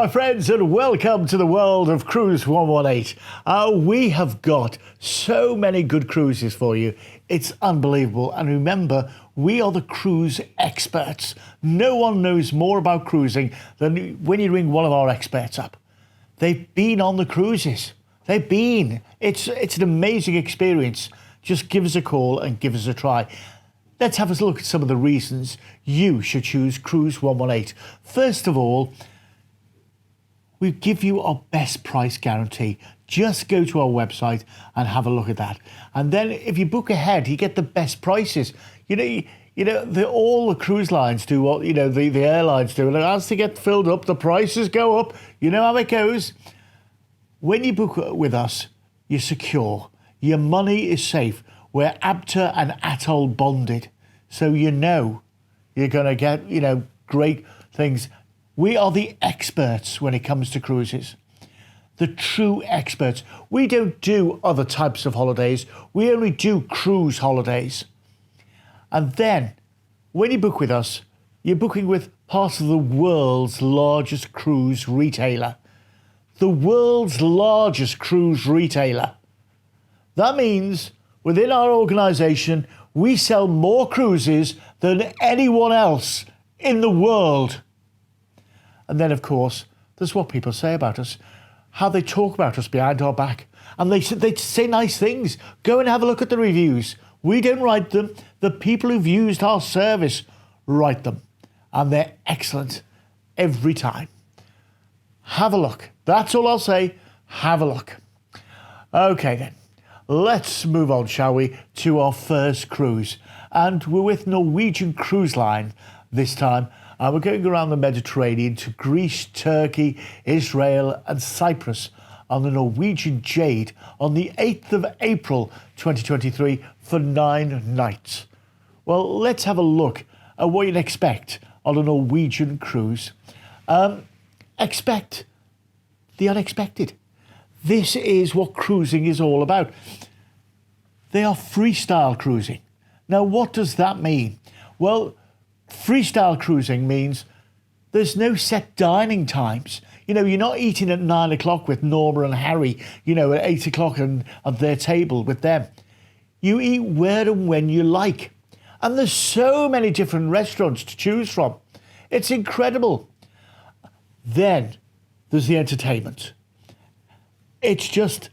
my friends, and welcome to the world of Cruise 118. We have got so many good cruises for you. It's unbelievable. And remember, we are the cruise experts. No one knows more about cruising than when you ring one of our experts up. They've been on the cruises. They've been. It's an amazing experience. Just give us a call and give us a try. Let's have a look at some of the reasons you should choose Cruise 118. First of all, we give you our best price guarantee. Just go to our website and have a look at that. And then if you book ahead, you get the best prices. All the cruise lines do what, the airlines do. And as they get filled up, the prices go up. You know how it goes. When you book with us, you're secure. Your money is safe. We're ABTA and ATOL bonded. So you know you're going to get, great things. We are the experts when it comes to cruises. The true experts. We don't do other types of holidays. We only do cruise holidays. And then, when you book with us, you're booking with part of the world's largest cruise retailer. The world's largest cruise retailer. That means, within our organisation, we sell more cruises than anyone else in the world. And then, of course, there's what people say about us, how they talk about us behind our back. And they say nice things. Go and have a look at the reviews. We don't write them. The people who've used our service write them. And they're excellent every time. Have a look. That's all I'll say. Have a look. Okay, then. Let's move on, shall we, to our first cruise. And we're with Norwegian Cruise Line this time. We're going around the Mediterranean to Greece, Turkey, Israel and Cyprus on the Norwegian Jade on the 8th of April 2023 for 9 nights. Well, let's have a look at what you'd expect on a Norwegian cruise. Expect the unexpected. This is what cruising is all about. They are freestyle cruising. Now, what does that mean? Well, freestyle cruising means there's no set dining times. You're not eating at 9 o'clock with Norma and Harry, at 8 o'clock at their table with them. You eat where and when you like. And there's so many different restaurants to choose from. It's incredible. Then there's the entertainment. It's just,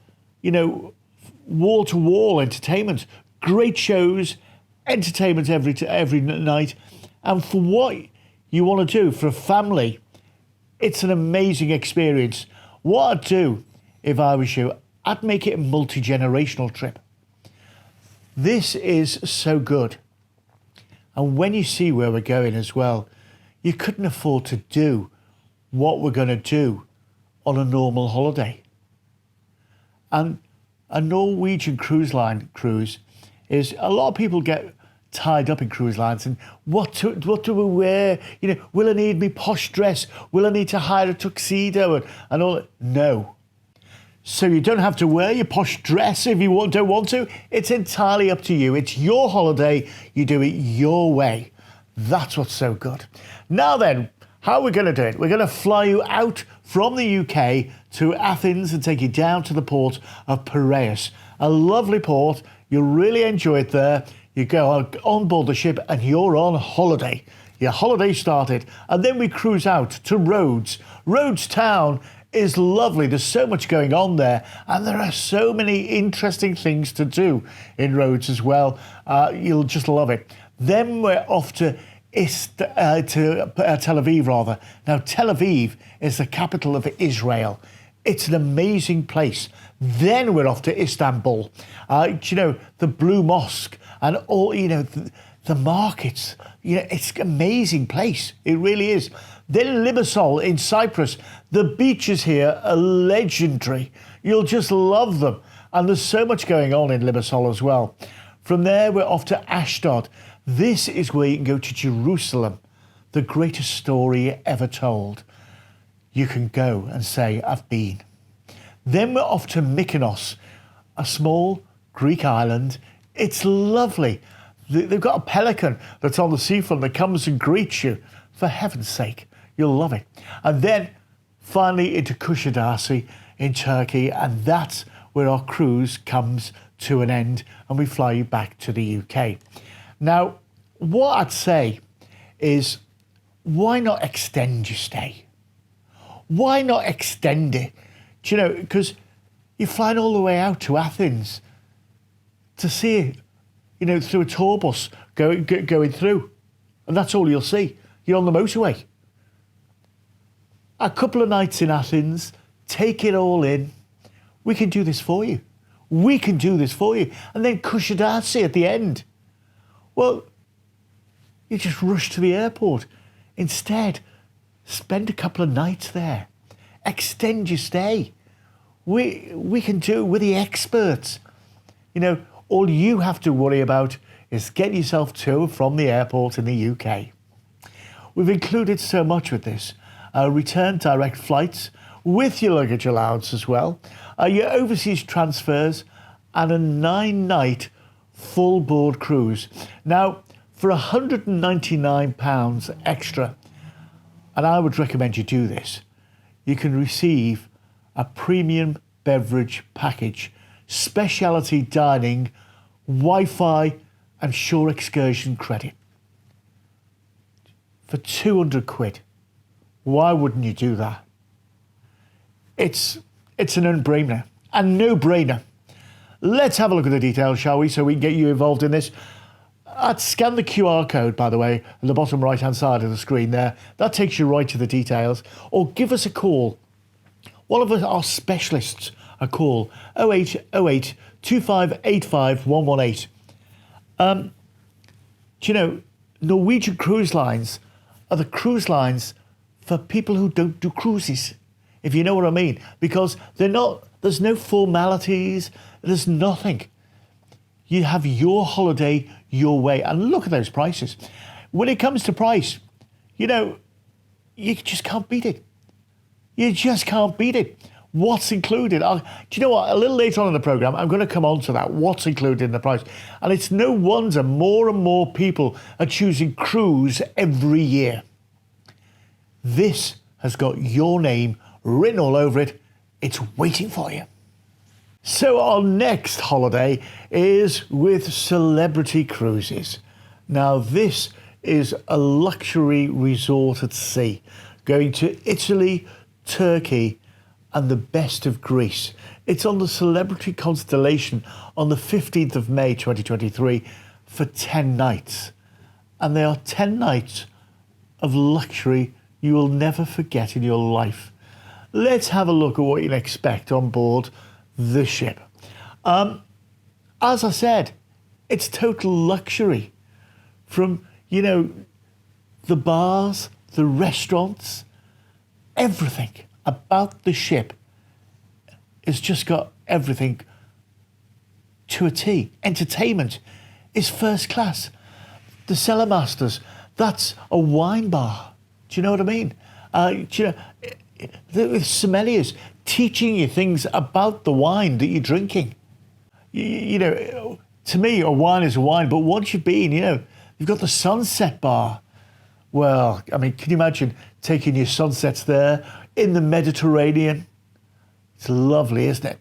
wall-to-wall entertainment. Great shows, entertainment every night. And for what you want to do for a family, it's an amazing experience. What I'd do, if I was you, I'd make it a multi-generational trip. This is so good. And when you see where we're going as well, you couldn't afford to do what we're going to do on a normal holiday. And a Norwegian Cruise Line cruise is, a lot of people get tied up in cruise lines and what do we wear? Will I need me posh dress? Will I need to hire a tuxedo and all that? No. So you don't have to wear your posh dress if you don't want to. It's entirely up to you. It's your holiday. You do it your way. That's what's so good. Now then, how are we going to do it? We're going to fly you out from the UK to Athens and take you down to the port of Piraeus. A lovely port. You'll really enjoy it there. You go on board the ship and you're on holiday. Your holiday started. And then we cruise out to Rhodes. Rhodes town is lovely. There's so much going on there. And there are so many interesting things to do in Rhodes as well. You'll just love it. Then we're off to Tel Aviv rather. Now, Tel Aviv is the capital of Israel. It's an amazing place. Then we're off to Istanbul. The Blue Mosque and all, the markets. It's an amazing place. It really is. Then Limassol in Cyprus. The beaches here are legendary. You'll just love them. And there's so much going on in Limassol as well. From there, we're off to Ashdod. This is where you can go to Jerusalem, the greatest story ever told. You can go and say, I've been. Then we're off to Mykonos, a small Greek island. It's lovely. They've got a pelican that's on the seafront that comes and greets you. For heaven's sake, you'll love it. And then finally into Kuşadası in Turkey, and that's where our cruise comes to an end, and we fly you back to the UK. Now, what I'd say is, why not extend your stay? Why not extend it? Do you know, because you're flying all the way out to Athens to see it, you know, through a tour bus going through, and that's all you'll see. You're on the motorway. A couple of nights in Athens, take it all in. We can do this for you. We can do this for you. And then Kuşadası at the end. Well, you just rush to the airport. Instead, spend a couple of nights there. Extend your stay. We can do it. We're the experts. You know, all you have to worry about is get yourself to and from the airport in the UK. We've included so much with this. Return direct flights with your luggage allowance as well, your overseas transfers, and a 9-night full board cruise. Now, for £199 extra, and I would recommend you do this, you can receive a premium beverage package, specialty dining, Wi-Fi and shore excursion credit for 200 quid. Why wouldn't you do that? It's a no-brainer. A no-brainer. Let's have a look at the details, shall we, so we can get you involved in this. I'd scan the QR code, by the way, at the bottom right-hand side of the screen there. That takes you right to the details. Or give us a call. One of our specialists a call, 0808 2585 118. Do you know, Norwegian Cruise Lines are the cruise lines for people who don't do cruises, if you know what I mean, because there's no formalities, there's nothing. You have your holiday your way, and look at those prices. When it comes to price, you know, you just can't beat it. You just can't beat it. What's included? Do you know what? A little later on in the programme, I'm going to come on to that. What's included in the price? And it's no wonder more and more people are choosing cruise every year. This has got your name written all over it. It's waiting for you. So our next holiday is with Celebrity Cruises. Now this is a luxury resort at sea, going to Italy, Turkey, and the best of Greece. It's on the Celebrity Constellation on the 15th of May 2023 for 10 nights. And they are 10 nights of luxury you will never forget in your life. Let's have a look at what you can expect on board the ship. As I said, it's total luxury. From, you know, the bars, the restaurants, everything about the ship has just got everything to a T. Entertainment is first class. The Cellar Masters, that's a wine bar. Do you know what I mean? Do you know, the sommeliers teaching you things about the wine that you're drinking. You know, to me, a wine is a wine, but once you've been, you know, you've got the Sunset Bar. Well, I mean, can you imagine taking your sunsets there in the Mediterranean? It's lovely, isn't it?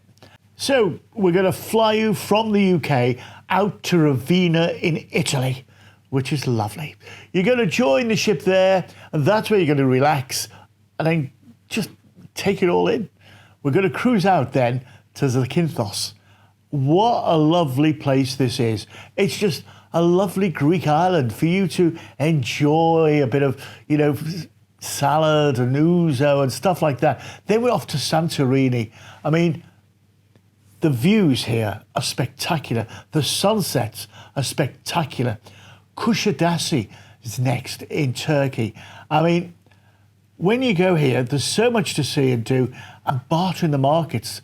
So we're going to fly you from the UK out to Ravenna in Italy, which is lovely. You're going to join the ship there, and that's where you're going to relax and then just take it all in. We're going to cruise out then to Zakynthos. What a lovely place this is. It's just a lovely Greek island for you to enjoy a bit of, you know, salad and ouzo and stuff like that. Then we're off to Santorini. I mean, the views here are spectacular. The sunsets are spectacular. Kuşadası is next in Turkey. I mean, when you go here, there's so much to see and do, and barter in the markets,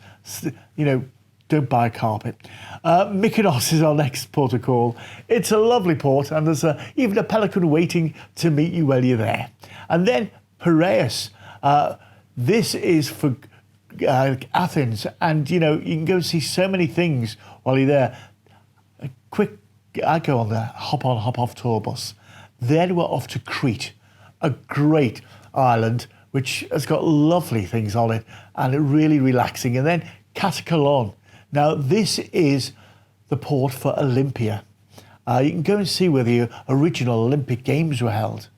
you know, don't buy a carpet. Mykonos is our next port of call. It's a lovely port, and there's even a pelican waiting to meet you while you're there. And then Piraeus. This is for Athens, and you know, you can go see so many things while you're there. I go on the hop on, hop off tour bus. Then we're off to Crete, a great island which has got lovely things on it and really relaxing. And then Catacolon. Now, this is the port for Olympia. You can go and see where the original Olympic Games were held.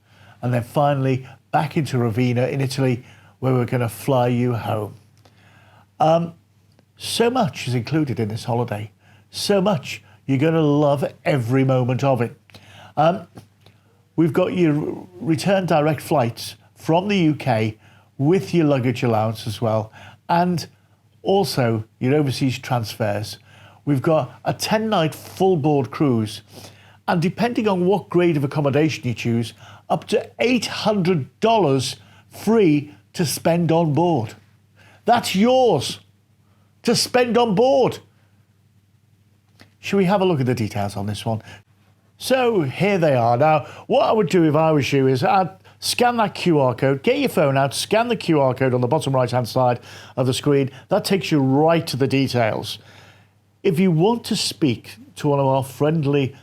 And then finally, back into Ravenna in Italy, where we're going to fly you home. So much is included in this holiday. So much. You're going to love every moment of it. We've got your return direct flights from the UK with your luggage allowance as well, and also your overseas transfers. We've got a 10-night full board cruise, and depending on what grade of accommodation you choose, up to $800 free to spend on board. That's yours to spend on board. Should we have a look at the details on this one? So here they are. Now, what I would do if I was you is I'd scan that QR code, get your phone out, scan the QR code on the bottom right-hand side of the screen. That takes you right to the details. If you want to speak to one of our friendly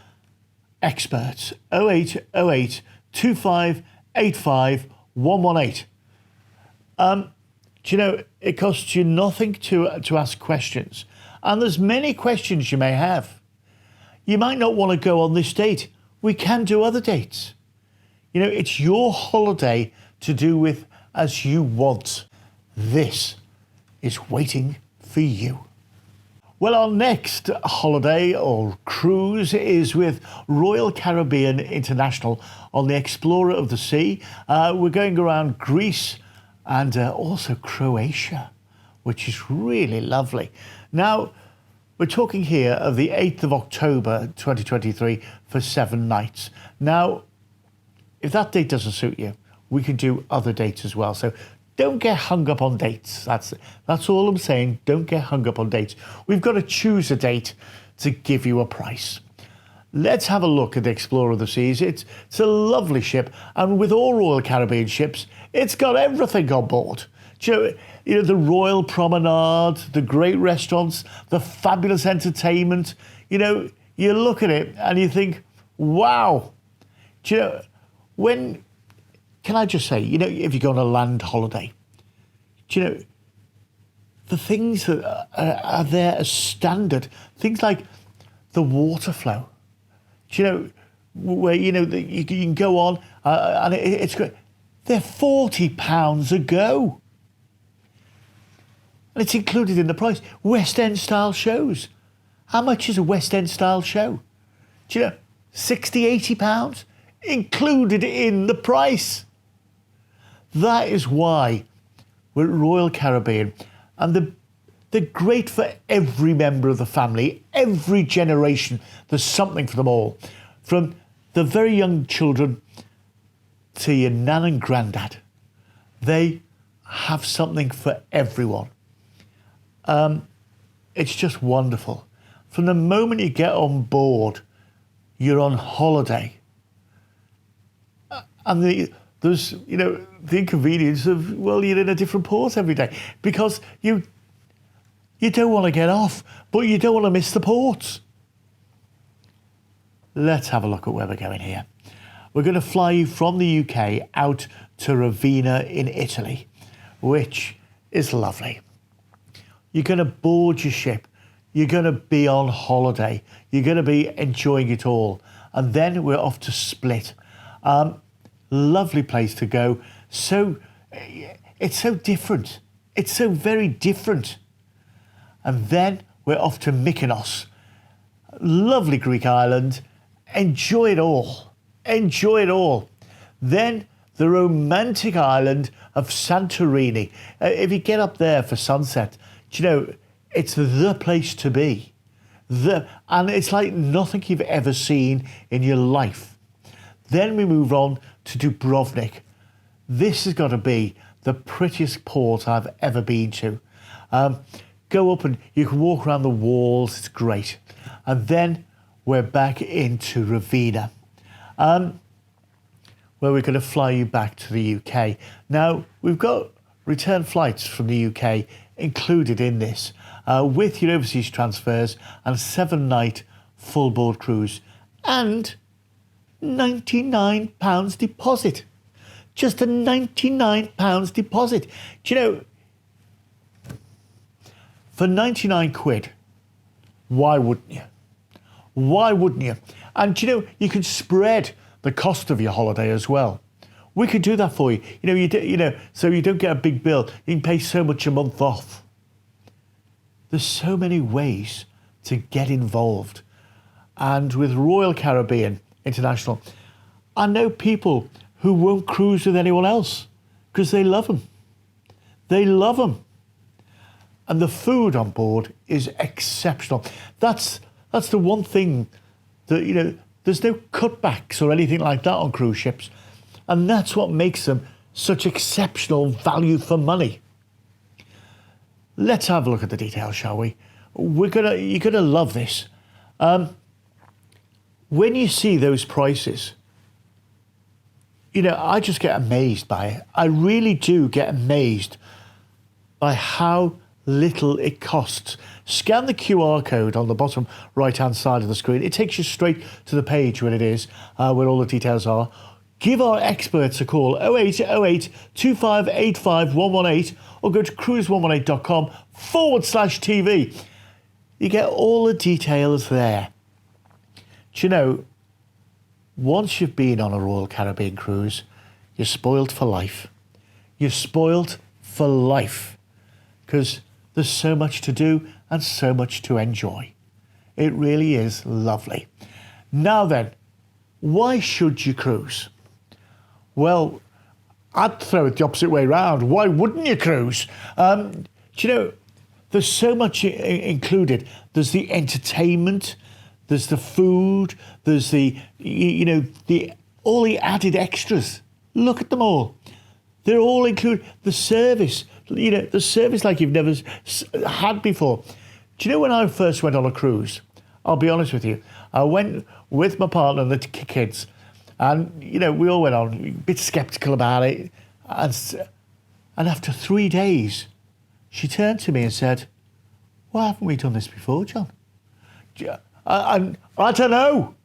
experts, 0808 2585 118. Do you know, it costs you nothing to ask questions. And there's many questions you may have. You might not want to go on this date. We can do other dates. You know, it's your holiday to do with as you want. This is waiting for you. Well, our next holiday or cruise is with Royal Caribbean International on the Explorer of the Sea. We're going around Greece and also Croatia, which is really lovely. Now, we're talking here of the 8th of October 2023 for 7 nights. Now, if that date doesn't suit you, we can do other dates as well. So don't get hung up on dates. That's all I'm saying. Don't get hung up on dates. We've got to choose a date to give you a price. Let's have a look at the Explorer of the Seas. It's a lovely ship, and with all Royal Caribbean ships, it's got everything on board. You know, the Royal Promenade, the great restaurants, the fabulous entertainment. You know, you look at it and you think, wow. Do you know, can I just say, you know, if you go on a land holiday, do you know, the things that are there as standard, things like the water flow, do you know, where, you know, you can go on and it's great. They're £40 a go. And it's included in the price. West End style shows. How much is a West End style show? Do you know, £60, £80 included in the price. That is why we're at Royal Caribbean, and they're great for every member of the family, every generation. There's something for them all, from the very young children to your nan and granddad. They have something for everyone. It's just wonderful. From the moment you get on board, you're on holiday. And there's, you know, the inconvenience of, well, you're in a different port every day because you don't want to get off, but you don't want to miss the ports. Let's have a look at where we're going here. We're going to fly you from the UK out to Ravenna in Italy, which is lovely. You're going to board your ship. You're going to be on holiday. You're going to be enjoying it all. And then we're off to Split. Lovely place to go. So, it's so different. It's so very different. And then we're off to Mykonos. Lovely Greek island. Enjoy it all. Enjoy it all. Then the romantic island of Santorini. If you get up there for sunset, do you know, it's the place to be. And it's like nothing you've ever seen in your life. Then we move on to Dubrovnik. This has got to be the prettiest port I've ever been to. Go up and you can walk around the walls. It's great. And then we're back into Ravenna, where we're going to fly you back to the UK. Now, we've got return flights from the UK included in this, with your overseas transfers and a 7-night full board cruise and £99 deposit. just a £99 deposit. Do you know, for 99 quid, why wouldn't you? Why wouldn't you? And you know, you can spread the cost of your holiday as well. We could do that for you. So you don't get a big bill. You can pay so much a month off. There's so many ways to get involved. And with Royal Caribbean International, I know people who won't cruise with anyone else because they love them. They love them. And the food on board is exceptional. That's the one thing that, you know, there's no cutbacks or anything like that on cruise ships. And that's what makes them such exceptional value for money. Let's have a look at the details, shall we? You're gonna love this. When you see those prices, you know, I just get amazed by it. I really do get amazed by how little it costs. Scan the QR code on the bottom right-hand side of the screen. It takes you straight to the page where it is, where all the details are. Give our experts a call, 0808 2585 118, or go to cruise118.com/TV. You get all the details there. Do you know, once you've been on a Royal Caribbean cruise, you're spoiled for life. You're spoiled for life because there's so much to do and so much to enjoy. It really is lovely. Now then, why should you cruise? Well, I'd throw it the opposite way round. Why wouldn't you cruise? Do you know, there's so much included. There's the entertainment, there's the food, there's all the added extras. Look at them all. They're all included. The service, you know, the service like you've never had before. Do you know when I first went on a cruise? I'll be honest with you. I went with my partner and the kids. And, you know, we all went on, a bit sceptical about it. And after 3 days, she turned to me and said, "Why haven't we done this before, John?" I don't know.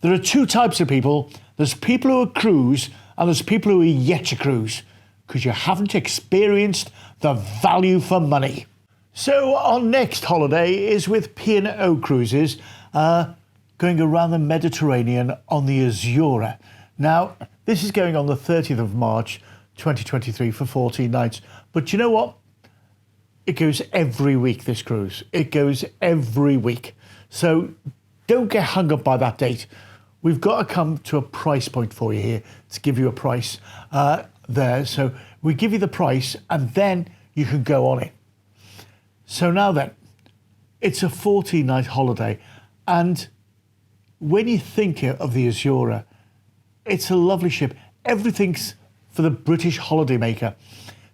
There are two types of people. There's people who are cruise and there's people who are yet to cruise because you haven't experienced the value for money. So our next holiday is with P&O Cruises, going around the Mediterranean on the Azura. Now, this is going on the 30th of March, 2023 for 14 nights. But you know what? It goes every week, this cruise. It goes every week. So don't get hung up by that date. We've got to come to a price point for you here to give you a price there. So we give you the price and then you can go on it. So now then, it's a 14-night holiday. And when you think of the Azura, it's a lovely ship. Everything's for the British holidaymaker.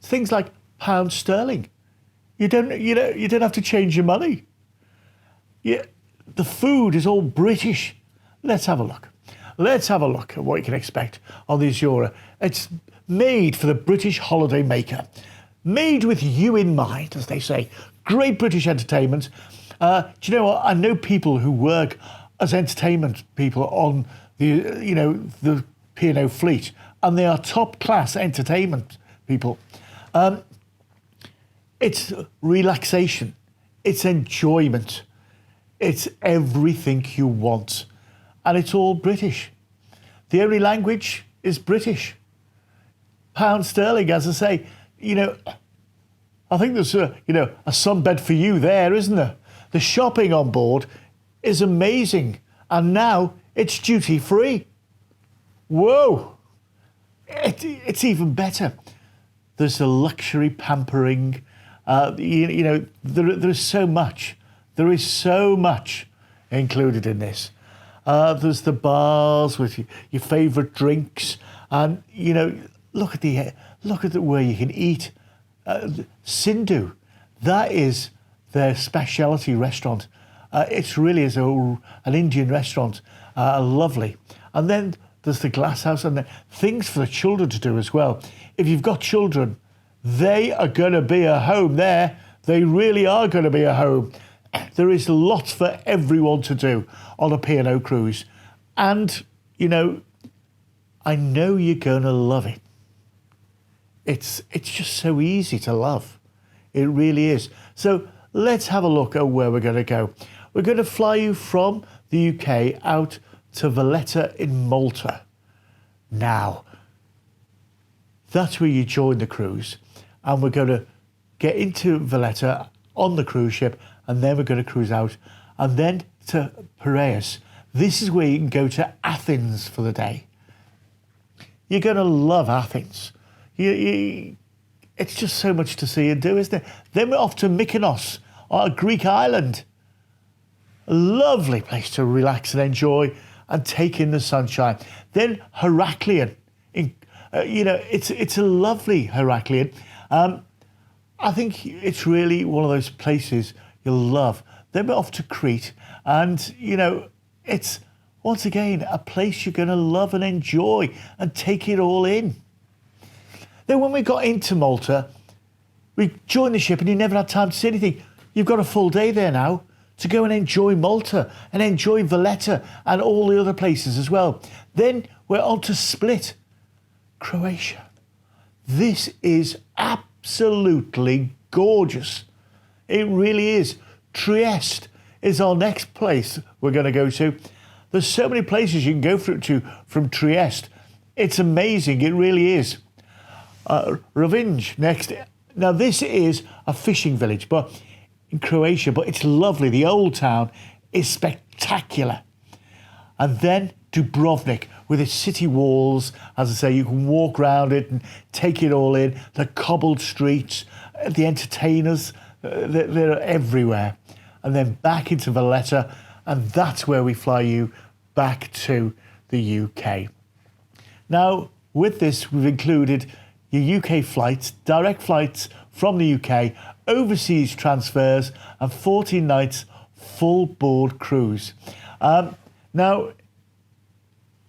Things like pound sterling. You don't have to change your money. The food is all British. Let's have a look. Let's have a look at what you can expect on the Azura. It's made for the British holidaymaker. Made with you in mind, as they say. Great British entertainment. Do you know what? I know people who work as entertainment people on the P&O fleet, and they are top class entertainment people. It's relaxation, it's enjoyment, it's everything you want, and it's all British. The only language is British. Pound sterling, as I say, I think there's a sunbed for you there, isn't there? The shopping on board is amazing, and now it's duty free. Whoa! It's even better. There's the luxury pampering. There is so much. There is so much included in this. There's the bars with your favourite drinks, and look at the where you can eat. Sindhu, that is their specialty restaurant. It really is an Indian restaurant, lovely. And then there's the glass house and the things for the children to do as well. If you've got children, they are going to be a home there. They really are going to be a home. There is lots for everyone to do on a P&O cruise. And, I know you're going to love it. It's just so easy to love. It really is. So let's have a look at where we're going to go. We're going to fly you from the UK out to Valletta in Malta. Now, that's where you join the cruise. And we're going to get into Valletta on the cruise ship, and then we're going to cruise out. And then to Piraeus. This is where you can go to Athens for the day. You're going to love Athens. It's just so much to see and do, isn't it? Then we're off to Mykonos, a Greek island. A lovely place to relax and enjoy and take in the sunshine. Then Heraklion. It's a lovely Heraklion. I think it's really one of those places you'll love. Then we're off to Crete. And, it's, once again, a place you're going to love and enjoy and take it all in. Then when we got into Malta, we joined the ship and you never had time to see anything. You've got a full day there now to go and enjoy Malta and enjoy Valletta and all the other places as well. Then we're on to Split, Croatia. This is absolutely gorgeous. It really is. Trieste is our next place we're going to go to. There's so many places you can go to from Trieste. It's amazing. It really is. Rovinj next. Now this is a fishing village, but in Croatia, but it's lovely. The old town is spectacular. And then Dubrovnik with its city walls. As I say, you can walk around it and take it all in. The cobbled streets, the entertainers, they're everywhere. And then back into Valletta, and that's where we fly you back to the UK. Now, with this, we've included your UK flights, direct flights from the UK, overseas transfers, and 14 nights full board cruise. Now,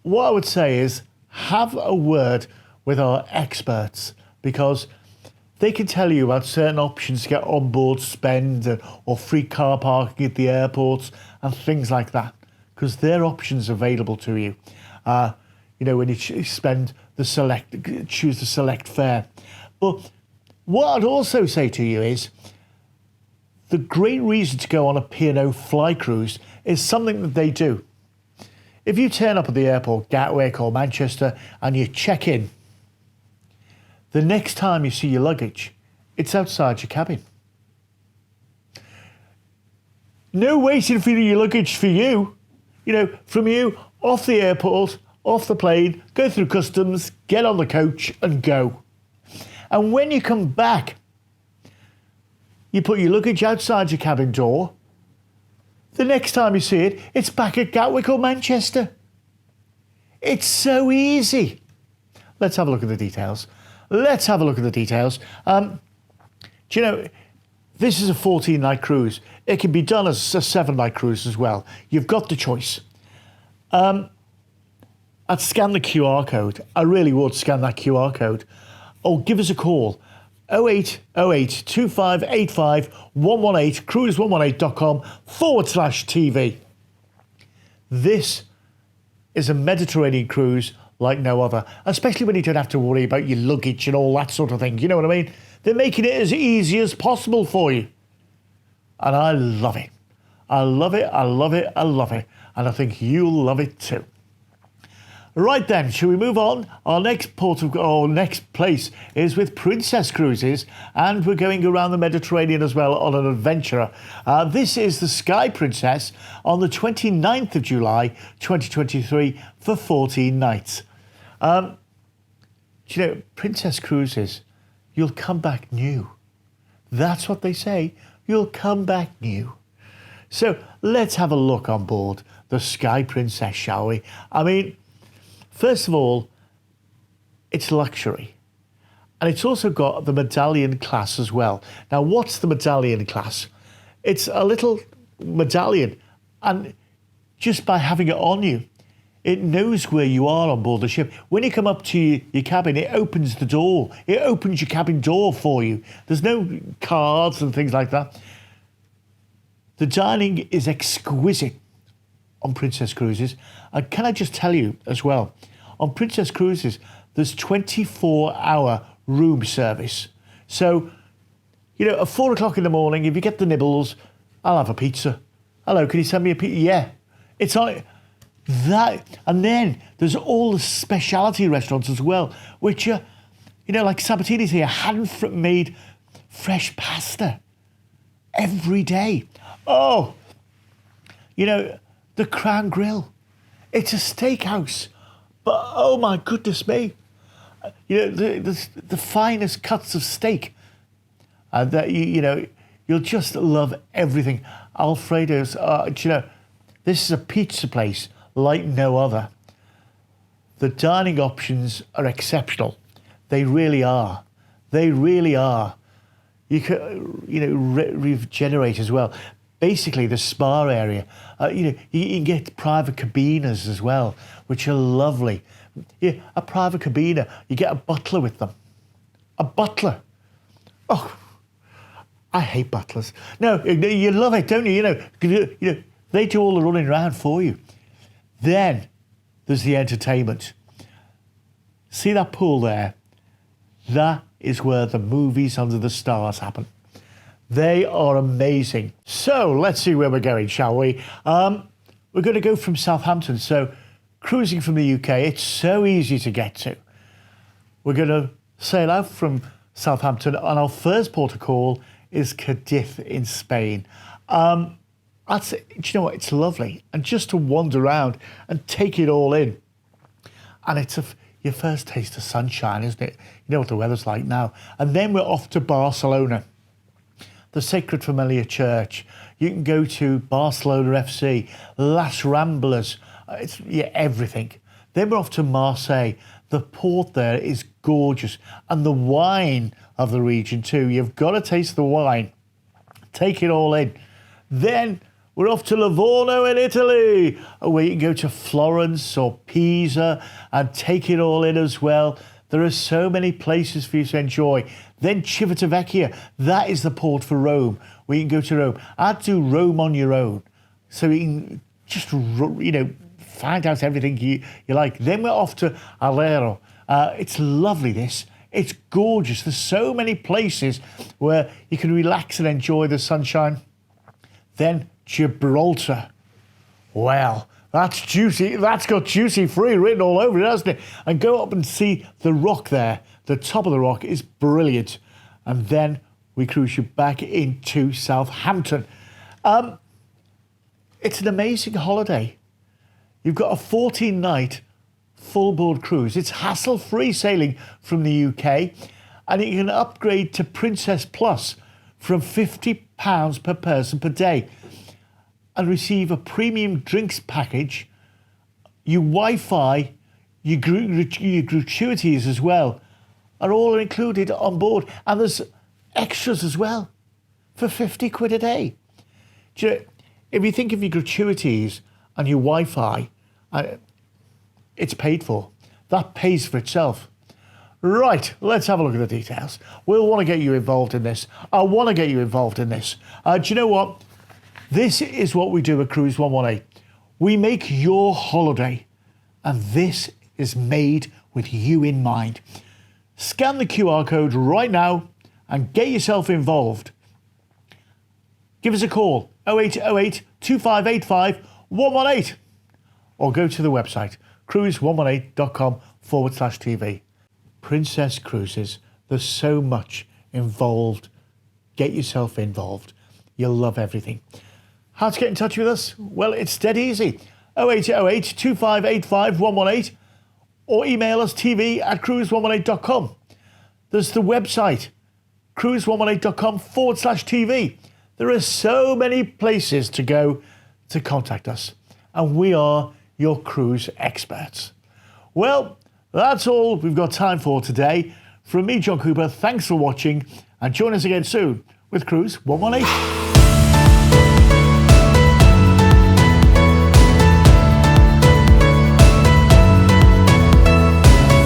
what I would say is have a word with our experts, because they can tell you about certain options to get on board spend or free car parking at the airports and things like that, because they're options available to you. When you choose the select fare. But what I'd also say to you is the great reason to go on a P&O fly cruise is something that they do. If you turn up at the airport, Gatwick or Manchester, and you check in, the next time you see your luggage, it's outside your cabin. No waiting for your luggage for you. From you, off the airport, off the plane, go through customs, get on the coach and go. And when you come back, you put your luggage outside your cabin door. The next time you see it, it's back at Gatwick or Manchester. It's so easy. Let's have a look at the details. This is a 14-night cruise. It can be done as a 7-night cruise as well. You've got the choice. I'd scan the QR code. I really would scan that QR code. Or give us a call. 0808 2585 118, cruise118.com/TV. This is a Mediterranean cruise like no other, especially when you don't have to worry about your luggage and all that sort of thing. You know what I mean? They're making it as easy as possible for you. And I love it. I love it, I love it, I love it. And I think you'll love it too. Right then, shall we move on? Our next place is with Princess Cruises, and we're going around the Mediterranean as well on an adventure. This is the Sky Princess on the 29th of July 2023 for 14 nights. Princess Cruises, you'll come back new. That's what they say. You'll come back new. So let's have a look on board the Sky Princess, shall we? I mean, first of all, it's luxury. And it's also got the medallion class as well. Now, what's the medallion class? It's a little medallion. And just by having it on you, it knows where you are on board the ship. When you come up to your cabin, it opens the door. It opens your cabin door for you. There's no cards and things like that. The dining is exquisite on Princess Cruises. And can I just tell you as well, on Princess Cruises, there's 24-hour room service. So, you know, at 4 o'clock in the morning, if you get the nibbles, I'll have a pizza. Hello, can you send me a pizza? Yeah. It's like that. And then there's all the specialty restaurants as well, which are, you know, like Sabatini's here, hand-made fresh pasta every day. Oh, you know, the Crown Grill. It's a steakhouse, but oh my goodness me. You know, the finest cuts of steak. That you know, you'll just love everything. Alfredo's, you know, this is a pizza place like no other. The dining options are exceptional. They really are. They really are. You can, you know, regenerate as well. Basically, the spa area, you know, you can get private cabinas as well, which are lovely. Yeah, a private cabina, you get a butler with them. A butler. Oh, I hate butlers. No, you love it, don't you? You know, they do all the running around for you. Then there's the entertainment. See that pool there? That is where the movies under the stars happen. They are amazing. So let's see where we're going, shall we? We're going to go from Southampton. So cruising from the UK, it's so easy to get to. We're going to sail out from Southampton, and our first port of call is Cadiz in Spain. Do you know what? It's lovely. And just to wander around and take it all in. And it's your first taste of sunshine, isn't it? You know what the weather's like now. And then we're off to Barcelona, the Sacred Familia Church. You can go to Barcelona FC, Las Ramblas, everything. Then we're off to Marseille. The port there is gorgeous. And the wine of the region too. You've got to taste the wine. Take it all in. Then we're off to Livorno in Italy, where you can go to Florence or Pisa and take it all in as well. There are so many places for you to enjoy. Then Civitavecchia, that is the port for Rome, where you can go to Rome. I'd do Rome on your own, so you can just, you know, find out everything you like. Then we're off to Alero. It's lovely, this. It's gorgeous. There's so many places where you can relax and enjoy the sunshine. Then Gibraltar. Well, that's juicy. That's got juicy free written all over it, hasn't it? And go up and see the rock there. The top of the rock is brilliant. And then we cruise you back into Southampton. It's an amazing holiday. You've got a 14-night full-board cruise. It's hassle-free sailing from the UK, and you can upgrade to Princess Plus from £50 per person per day and receive a premium drinks package, your Wi-Fi, your gratuities as well, are all included on board. And there's extras as well for 50 quid a day. Do you know, if you think of your gratuities and your Wi-Fi, it's paid for. That pays for itself. Right, let's have a look at the details. We'll want to get you involved in this. I want to get you involved in this. Do you know what? This is what we do at Cruise 118. We make your holiday, and this is made with you in mind. Scan the QR code right now and get yourself involved. Give us a call, 0808 2585 118, or go to the website, cruise118.com/TV. Princess Cruises, there's so much involved. Get yourself involved. You'll love everything. How to get in touch with us? Well, it's dead easy. 0808 2585 118, or email us tv@cruise118.com. There's the website, cruise118.com/TV. There are so many places to go to contact us, and we are your cruise experts. Well, that's all we've got time for today. From me, John Cooper, thanks for watching, and join us again soon with Cruise 118.